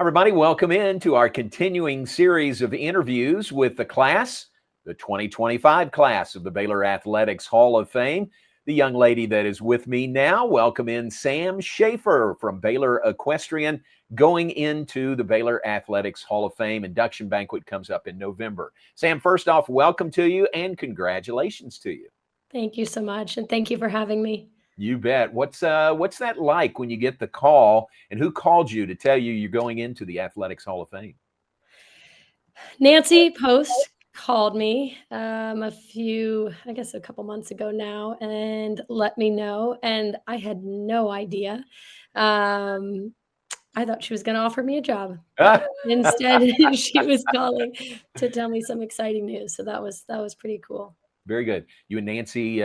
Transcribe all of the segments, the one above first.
Everybody, welcome into our continuing series of interviews with the 2025 class of the Baylor Athletics Hall of Fame. The young lady that is with me now, welcome in Sam Schaefer from Baylor Equestrian, going into the Baylor Athletics Hall of Fame. Induction banquet comes up in November. Sam, first off, welcome to you and congratulations to you. Thank you so much, and thank you for having me. You bet. What's that like when you get the call, and who called you to tell you you're going into the Athletics Hall of Fame? Nancy Post called me a couple months ago now, and let me know, and I had no idea. I thought she was going to offer me a job, but instead she was calling to tell me some exciting news. So that was pretty cool. Very good. You and Nancy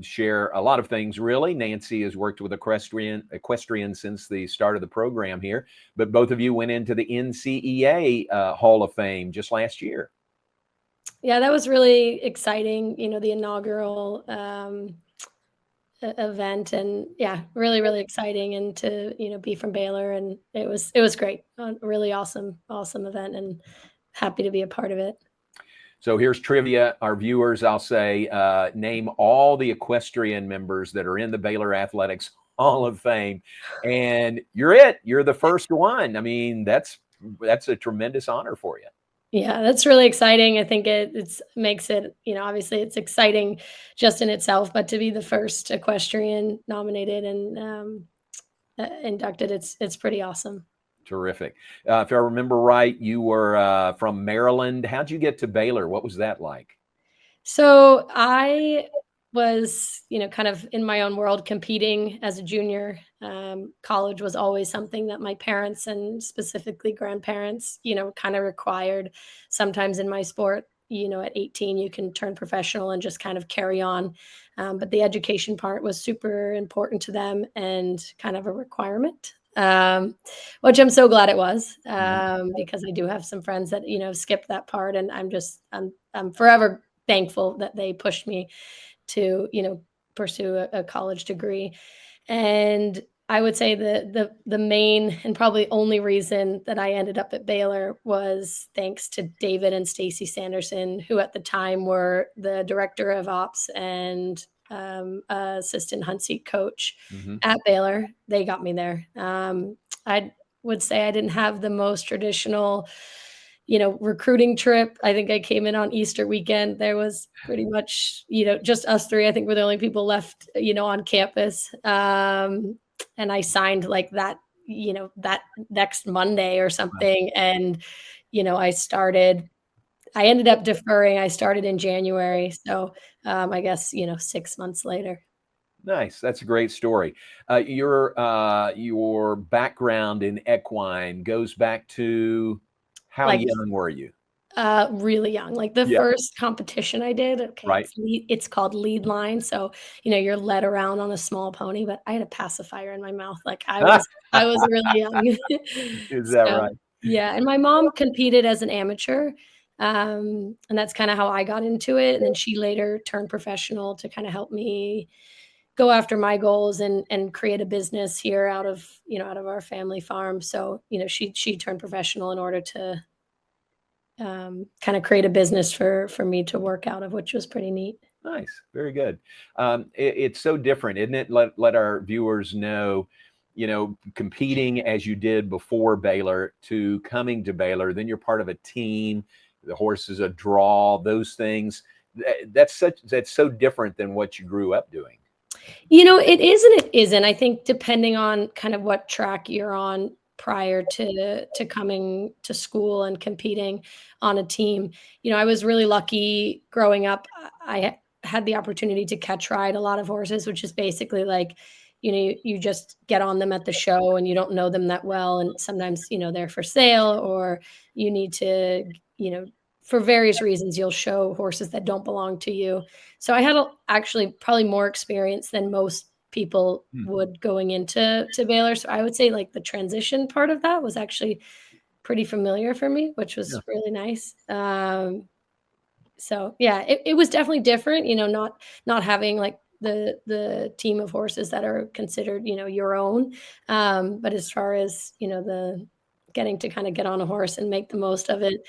share a lot of things, really. Nancy has worked with equestrian since the start of the program here, but both of you went into the NCEA Hall of Fame just last year. Yeah, that was really exciting. The inaugural event, and yeah, really, really exciting, and to be from Baylor, and it was great. A really awesome event, and happy to be a part of it. So here's trivia. Our viewers, I'll say, name all the equestrian members that are in the Baylor Athletics Hall of Fame, and you're it. You're the first one. I mean, that's a tremendous honor for you. Yeah, that's really exciting. I think it makes it, obviously it's exciting just in itself, but to be the first equestrian nominated and inducted, it's pretty awesome. Terrific. If I remember right, you were from Maryland. How'd you get to Baylor? What was that like? So I was, kind of in my own world competing as a junior. College was always something that my parents and specifically grandparents, kind of required. Sometimes in my sport, at 18, you can turn professional and just kind of carry on. But the education part was super important to them and kind of a requirement. Which I'm so glad it was, because I do have some friends that, skipped that part, and I'm forever thankful that they pushed me to, pursue a college degree. And I would say the main and probably only reason that I ended up at Baylor was thanks to David and Stacy Sanderson, who at the time were the director of ops and assistant hunt seat coach at Baylor. They got me there. I would say I didn't have the most traditional, recruiting trip. I think I came in on Easter weekend. There was pretty much, just us three. I think we're the only people left, on campus. And I signed like that, that next Monday or something. And, I ended up deferring. I started in January. So I guess, 6 months later. Nice. That's a great story. Your background in equine goes back to how young were you? Really young. Like the first competition I did, okay, Right. it's called lead line. So, you're led around on a small pony, but I had a pacifier in my mouth. Like I was really young. Is that So, right? yeah. And my mom competed as an amateur. And that's kind of how I got into it. And then she later turned professional to kind of help me go after my goals and create a business here out of our family farm. So, she turned professional in order to kind of create a business for me to work out of, which was pretty neat. Nice. Very good. It's so different, isn't it? Let our viewers know, competing as you did before Baylor to coming to Baylor, then you're part of a team, the horse is a draw, those things. That's so different than what you grew up doing. It is and it isn't. I think depending on kind of what track you're on prior to coming to school and competing on a team. I was really lucky growing up. I had the opportunity to catch ride a lot of horses, which is basically like, you just get on them at the show and you don't know them that well. And sometimes, they're for sale, or you need to, for various reasons, you'll show horses that don't belong to you. So I had actually probably more experience than most people would going into Baylor. So I would say like the transition part of that was actually pretty familiar for me, which was really nice. So yeah, it was definitely different, not having like the team of horses that are considered, your own. But as far as, the getting to kind of get on a horse and make the most of it,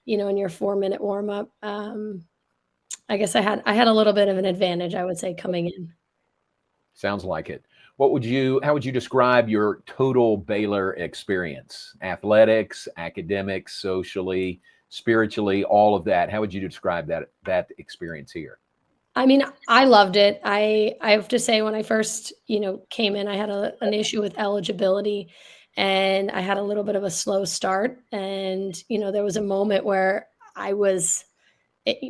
in your 4-minute warm up. I guess I had a little bit of an advantage, I would say, coming in. Sounds like it. How would you describe your total Baylor experience? Athletics, academics, socially, spiritually, all of that. How would you describe that experience here? I mean, I loved it. I have to say when I first, came in, I had an issue with eligibility and I had a little bit of a slow start. And, there was a moment where I was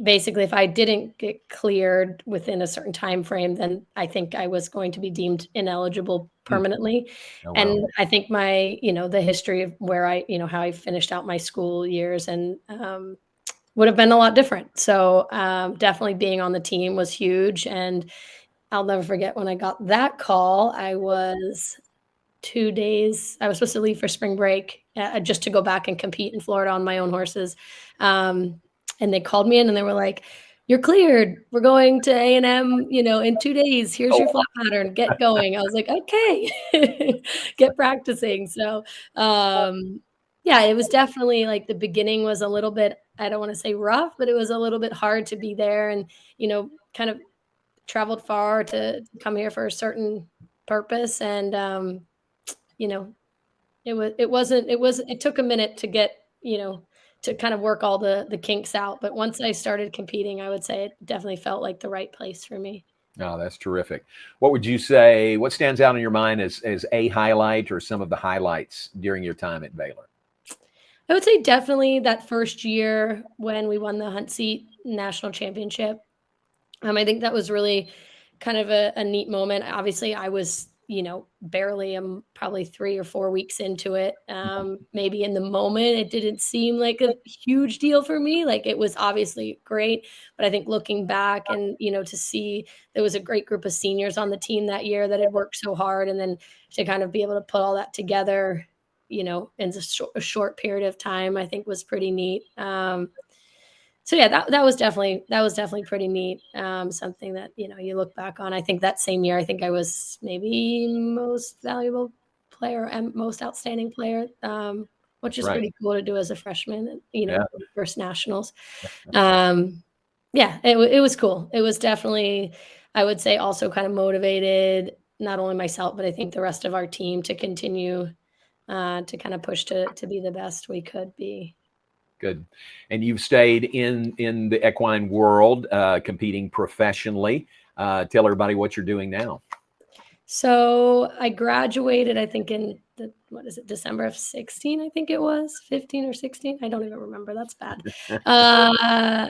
basically, if I didn't get cleared within a certain time frame, then I think I was going to be deemed ineligible Hmm. permanently. Oh, wow. And I think the history of where how I finished out my school years and would have been a lot different. So definitely being on the team was huge. And I'll never forget when I got that call. I was 2 days. I was supposed to leave for spring break just to go back and compete in Florida on my own horses. Um, and they called me in and they were like, "You're cleared. We're going to A&M, in 2 days. Here's Oh, your flat pattern. Get going." I was like, "Okay, get practicing." So, yeah, it was definitely like the beginning was a little bit, I don't want to say rough, but it was a little bit hard to be there and, kind of traveled far to come here for a certain purpose. And, you know, it took a minute to get, to kind of work all the kinks out. But once I started competing, I would say it definitely felt like the right place for me. oh, that's terrific. What would you say? What stands out in your mind as a highlight or some of the highlights during your time at Baylor? I would say definitely that first year when we won the Hunt Seat National Championship. I think that was really kind of a neat moment. Obviously, I was, barely probably 3 or 4 weeks into it. Maybe in the moment, it didn't seem like a huge deal for me. Like it was obviously great, but I think looking back and to see there was a great group of seniors on the team that year that had worked so hard, and then to kind of be able to put all that together, in a short period of time, I think was pretty neat. So yeah, that was definitely pretty neat. Something that you look back on. I think that same year, I think I was maybe most valuable player and most outstanding player, which That's is right. pretty cool to do as a freshman. And Yeah. first nationals. Um, yeah, it was cool. It was definitely, I would say, also kind of motivated not only myself, but I think the rest of our team to continue to kind of push to be the best we could be. Good. And you've stayed in the equine world, competing professionally. Tell everybody what you're doing now. So I graduated, I think in what is it, December of 16, I think it was 15 or 16. I don't even remember. That's bad. Uh,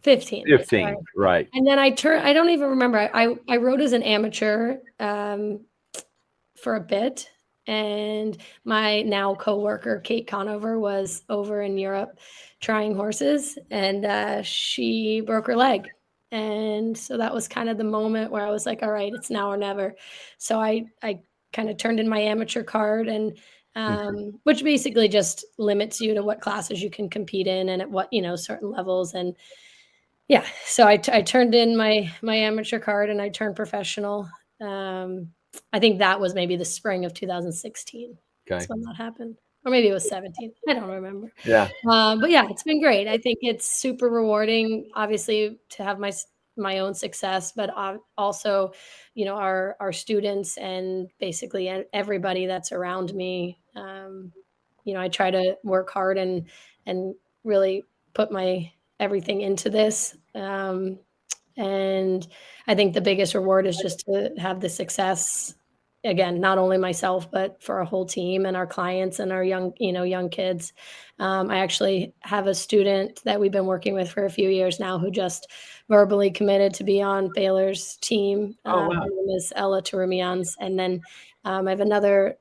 15. Sorry. 15, right. And then I don't even remember. I rode as an amateur for a bit. And my now coworker, Kate Conover, was over in Europe trying horses, and she broke her leg. And so that was kind of the moment where I was like, all right, it's now or never. So I kind of turned in my amateur card, and Mhm. which basically just limits you to what classes you can compete in and at what, certain levels. And yeah, so I turned in my amateur card and I turned professional. I think that was maybe the spring of 2016. That's Okay. when that happened, or maybe it was 17. I don't remember. Yeah. But yeah, it's been great. I think it's super rewarding, obviously, to have my own success, but also, our students and basically everybody that's around me. I try to work hard and really put my everything into this. And I think the biggest reward is just to have the success, again, not only myself, but for our whole team and our clients and our young kids. I actually have a student that we've been working with for a few years now who just verbally committed to be on Baylor's team. Oh, Her wow. name is Ella Turmians. And then I have another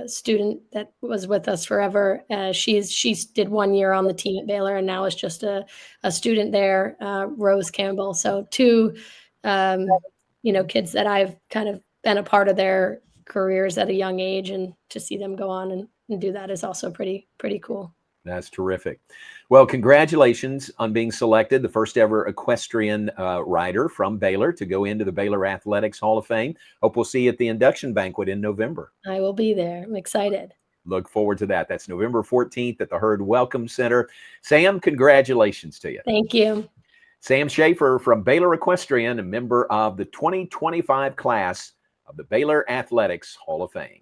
student that was with us forever. She's did 1 year on the team at Baylor and now is just a student there, Rose Campbell. So two, kids that I've kind of been a part of their careers at a young age, and to see them go on and do that is also pretty cool. That's terrific. Well, congratulations on being selected, the first ever equestrian rider from Baylor to go into the Baylor Athletics Hall of Fame. Hope we'll see you at the induction banquet in November. I will be there. I'm excited. Look forward to that. That's November 14th at the Hurd Welcome Center. Sam, congratulations to you. Thank you. Sam Schaefer from Baylor Equestrian, a member of the 2025 class of the Baylor Athletics Hall of Fame.